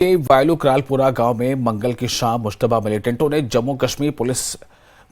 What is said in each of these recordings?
वायलू करालपुरा गांव में मंगल की शाम मुश्तबा मिलिटेंटों ने जम्मू कश्मीर पुलिस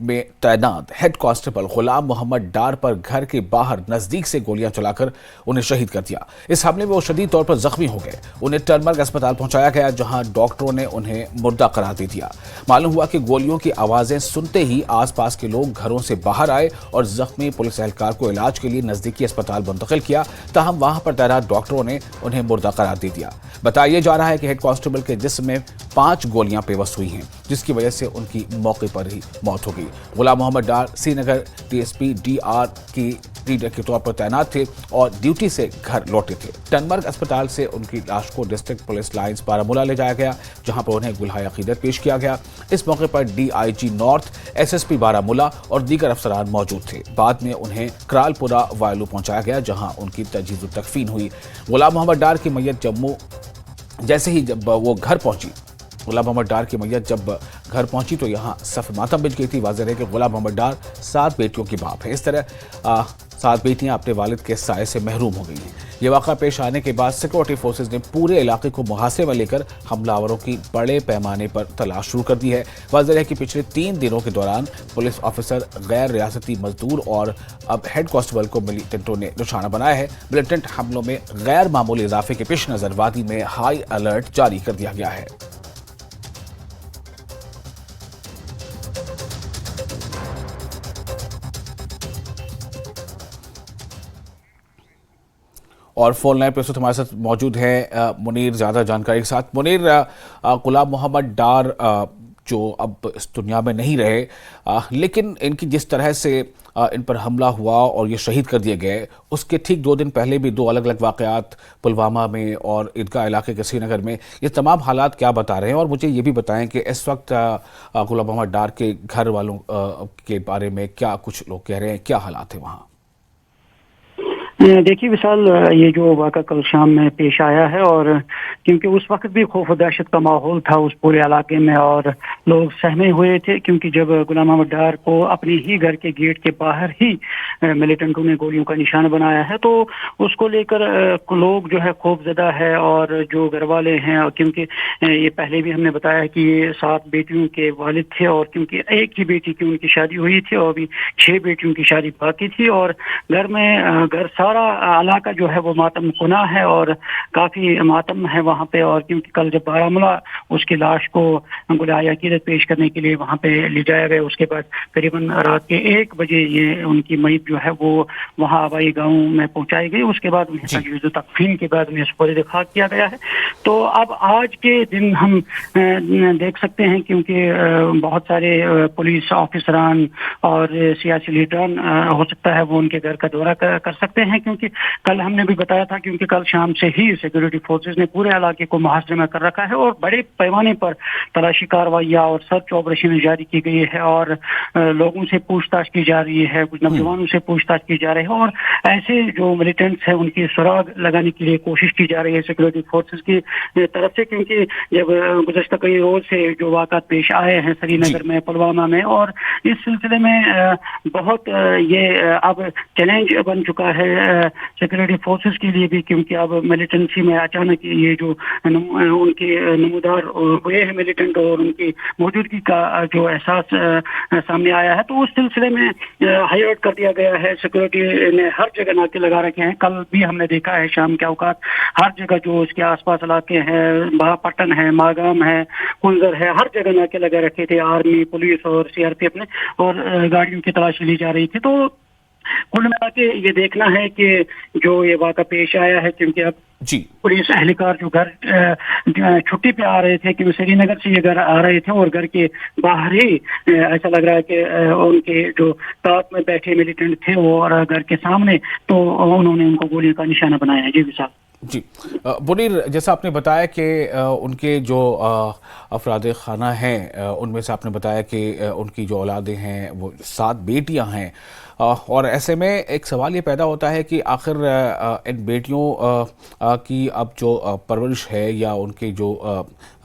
में तैनात हेड कांस्टेबल गुलाम मोहम्मद डार पर घर के बाहर नजदीक से गोलियां चलाकर उन्हें शहीद कर दिया। इस हमले में वो शदीद तौर पर जख्मी हो गए। उन्हें टनमर्ग अस्पताल पहुंचाया गया, जहां डॉक्टरों ने उन्हें मुर्दा करार दे दिया। मालूम हुआ कि गोलियों की आवाजें सुनते ही आसपास के लोग घरों से बाहर आए और जख्मी पुलिस एहलकार को इलाज के लिए नजदीकी अस्पताल मुंतकिल किया। ताहम वहां पर तैनात डॉक्टरों ने उन्हें मुर्दा करार दे दिया। बताया जा रहा है कि हेड कांस्टेबल के जिस्म में 5 गोलियां पेवस्त हुई हैं, जिसकी वजह से उनकी मौके पर ही मौत हो गई। गुलाम मोहम्मद डार श्रीनगर टीएसपी डीआर की रीडर के तौर पर तैनात थे और ड्यूटी से घर लौटे थे। टनमर्ग अस्पताल से उनकी लाश को डिस्ट्रिक्ट पुलिस लाइंस बारामूला ले जाया गया, जहां पर उन्हें गुलहाय अकीदत पेश किया गया। इस मौके पर डीआईजी नॉर्थ, एसएसपी बारामूला और दीगर अफसरान मौजूद थे। बाद में उन्हें करालपुरा वायलू पहुंचाया गया, जहां उनकी तजहीज़ व तकफीन हुई। गुलाम मोहम्मद डार की मैयत जम्मू जैसे ही जब वो घर पहुंची गुलाम मोहम्मद डार की मैयत जब घर पहुंची तो यहाँ सफ़ मातम बिछ गई थी। वाज़ेह है कि गुलाम मोहम्मद डार 7 बेटियों की बाप है। इस तरह 7 बेटियां अपने वालिद के साए से महरूम हो गई हैं। ये वाक़ा पेश आने के बाद सिक्योरिटी फोर्सेज ने पूरे इलाके को मुहासे में लेकर हमलावरों की बड़े पैमाने पर तलाश शुरू कर दी है। वाज़ेह है कि पिछले 3 दिनों के दौरान पुलिस ऑफिसर, गैर रियासती मजदूर और अब हेड कांस्टेबल को मिलिटेंटों ने निशाना बनाया है। मिलिटेंट हमलों में गैर मामूली इजाफे के पेश नज़र वादी में हाई अलर्ट जारी कर दिया गया है। और फोन लाइन पर इस वक्त हमारे साथ मौजूद है मुनीर, ज़्यादा जानकारी के साथ। मुनीर, गुलाम मोहम्मद डार जो अब इस दुनिया में नहीं रहे, लेकिन इनकी जिस तरह से इन पर हमला हुआ और ये शहीद कर दिए गए, उसके ठीक 2 दिन पहले भी 2 अलग अलग वाक़यात पुलवामा में और ईदगाह इलाके के श्रीनगर में, ये तमाम हालात क्या बता रहे हैं? और मुझे ये भी बताएं कि इस वक्त गुलाम मोहम्मद डार के घर वालों के बारे में क्या कुछ लोग कह रहे हैं, क्या हालात है वहाँ? देखिए विशाल, ये जो वाक़ा कल शाम में पेश आया है, और क्योंकि उस वक्त भी खौफ और दहशत का माहौल था उस पूरे इलाके में और लोग सहमे हुए थे, क्योंकि जब गुलाम मोहम्मद डार को अपने ही घर के गेट के बाहर ही मिलिटेंटों ने गोलियों का निशान बनाया है, तो उसको लेकर लोग जो है खौफजदा है। और जो घर वाले हैं, क्योंकि ये पहले भी हमने बताया कि ये 7 बेटियों के वालिद थे, और क्योंकि एक ही बेटी की उनकी शादी हुई थी और अभी 6 बेटियों की शादी बाकी थी, और घर में सारा इलाका जो है वो मातम कुना है और काफी मातम है वहाँ पे। और क्योंकि कल जब बारामूला उसकी लाश को गुलहाय अकीदत पेश करने के लिए वहाँ पे ले जाया गया, उसके बाद करीबन रात के 1 बजे ये उनकी मैयत जो है वो वहाँ आबाई गाँव में पहुँचाई गई। उसके बाद उन्हें तजवीज़ व तकफीन के बाद उन्हें सुपुर्द खाक किया गया है। तो अब आज के दिन हम देख सकते हैं, क्योंकि बहुत सारे पुलिस ऑफिसरान और सियासी लीडरान हो सकता है वो उनके घर का दौरा कर सकते हैं, क्योंकि कल हमने भी बताया था, क्योंकि कल शाम से ही सिक्योरिटी फोर्सेस ने पूरे इलाके को मुहासरे में कर रखा है और बड़े पैमाने पर तलाशी कार्रवाइयाँ और सर्च ऑपरेशन जारी की गई है, और लोगों से पूछताछ की जा रही है, कुछ नौजवानों से पूछताछ की जा रही है, और ऐसे जो मिलिटेंट्स हैं उनकी सुराग लगाने के लिए कोशिश की जा रही है सिक्योरिटी फोर्सेस की तरफ से। क्योंकि जब गुज़श्ता कई रोज से जो वाक़ात पेश आए हैं श्रीनगर में, पुलवामा में, और इस सिलसिले में बहुत ये अब चैलेंज बन चुका है सिक्योरिटी फोर्सेस के लिए भी, क्योंकि अब मिलिटेंसी में अचानक ये जो उनके नमूदार हुए हैं मिलिटेंट और उनकी मौजूदगी का जो एहसास सामने आया है, तो उस सिलसिले में हाई अलर्ट कर दिया गया है। सिक्योरिटी ने हर जगह नाके लगा रखे हैं। कल भी हमने देखा है शाम के औकात हर जगह जो उसके आसपास इलाके हैं, महापट्टन है, मागाम है, कुंजर है, हर जगह नाके लगा रखे थे आर्मी, पुलिस और सीआरपीएफ ने, और गाड़ियों की तलाशी ली जा रही थी। तो कुल मिला के ये देखना है कि जो ये वाक़ा पेश आया है, क्योंकि अब पुलिस एहलकार जो घर छुट्टी पे आ रहे थे, क्योंकि श्रीनगर से ये घर आ रहे थे, और घर के बाहर ही ऐसा लग रहा है कि उनके जो साथ में बैठे मिलिटेंट थे वो, और घर के सामने, तो उन्होंने उनको गोली का निशाना बनाया है। जी विशाल। जी मुनीर, जैसा आपने बताया कि उनके जो अफराद खाना हैं, उनमें से आपने बताया कि उनकी जो औलादें हैं वो 7 बेटियां हैं, और ऐसे में एक सवाल ये पैदा होता है कि आखिर इन बेटियों की अब जो परवरिश है या उनकी जो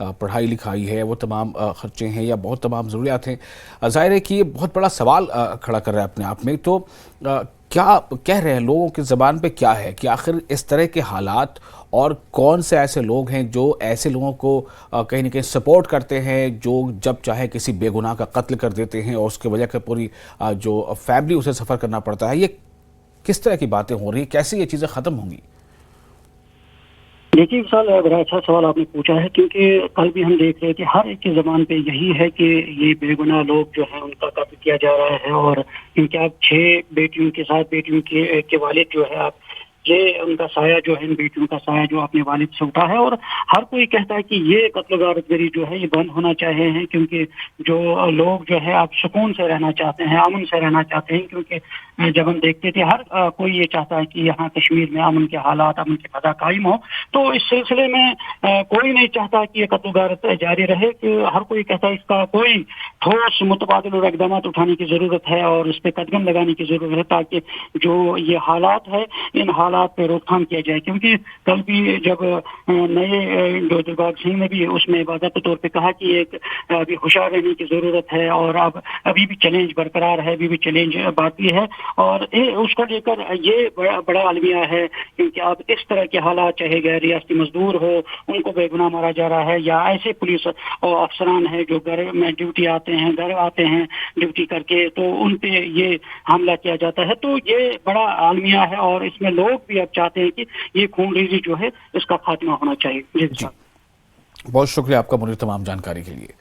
पढ़ाई लिखाई है, वो तमाम खर्चे हैं या बहुत तमाम ज़रूरियात हैं, ज़ाहिर है कि ये बहुत बड़ा सवाल खड़ा कर रहा है अपने आप में। तो کیا کہہ رہے ہیں لوگوں کی زبان پہ کیا ہے کہ آخر اس طرح کے حالات اور کون سے ایسے لوگ ہیں جو ایسے لوگوں کو کہیں نہ کہیں سپورٹ کرتے ہیں جو جب چاہے کسی بے گناہ کا قتل کر دیتے ہیں اور اس کی وجہ سے پوری جو فیملی اسے سفر کرنا پڑتا ہے. یہ کس طرح کی باتیں ہو رہی ہیں, کیسے یہ چیزیں ختم ہوں گی؟ دیکھیے سال بڑا اچھا سوال آپ نے پوچھا ہے، کیونکہ کل بھی ہم دیکھ رہے کہ ہر ایک کی زبان پہ یہی ہے کہ یہ بے گناہ لوگ جو ہیں ان کا قتل کیا جا رہا ہے. اور کیونکہ آپ 6 بیٹیوں کے ساتھ بیٹیوں کے والد جو ہے، آپ یہ ان کا سایہ جو ہے، ان بیٹیوں کا سایہ جو اپنے والد سے اٹھا ہے. اور ہر کوئی کہتا ہے کہ یہ قتل و غارت گری جو ہے یہ بند ہونا چاہیے ہیں، کیونکہ جو لوگ جو ہے آپ سکون سے رہنا چاہتے ہیں، امن سے رہنا چاہتے ہیں. کیونکہ جب ہم دیکھتے تھے ہر کوئی یہ چاہتا ہے کہ یہاں کشمیر میں امن کے حالات، امن کی فضا قائم ہو. تو اس سلسلے میں کوئی نہیں چاہتا کہ یہ قتل و غارت جاری رہے، کہ ہر کوئی کہتا ہے اس کا کوئی ٹھوس متبادل اور اقدامات اٹھانے کی ضرورت ہے اور اس پہ قدغن لگانے کی ضرورت ہے، تاکہ جو یہ حالات ہے ان حالات پہ روک تھام کیا جائے. کیونکہ کل بھی جب نئے جو دلباغ سنگھ نے بھی اس میں باضابطہ طور پہ کہا کہ ایک ابھی ہوشیار رہنے کی ضرورت ہے اور ابھی بھی چیلنج برقرار ہے، ابھی بھی چیلنج باقی ہے. اور اس کو لے کر یہ بڑا المیہ ہے، کیونکہ اب اس طرح کے حالات، چاہے غیر ریاستی مزدور ہو ان کو بے گناہ مارا جا رہا ہے، یا ایسے پولیس افسران ہیں جو گھر میں ڈیوٹی آتے ہیں، گھر آتے ہیں ڈیوٹی کر کے، تو ان پہ یہ حملہ کیا جاتا ہے. تو یہ بڑا عالمیہ ہے اور اس میں لوگ بھی اب چاہتے ہیں کہ یہ خون ریزی جو ہے اس کا خاتمہ ہونا چاہیے. جی بہت شکریہ آپ کا منیر تمام جانکاری کے لیے.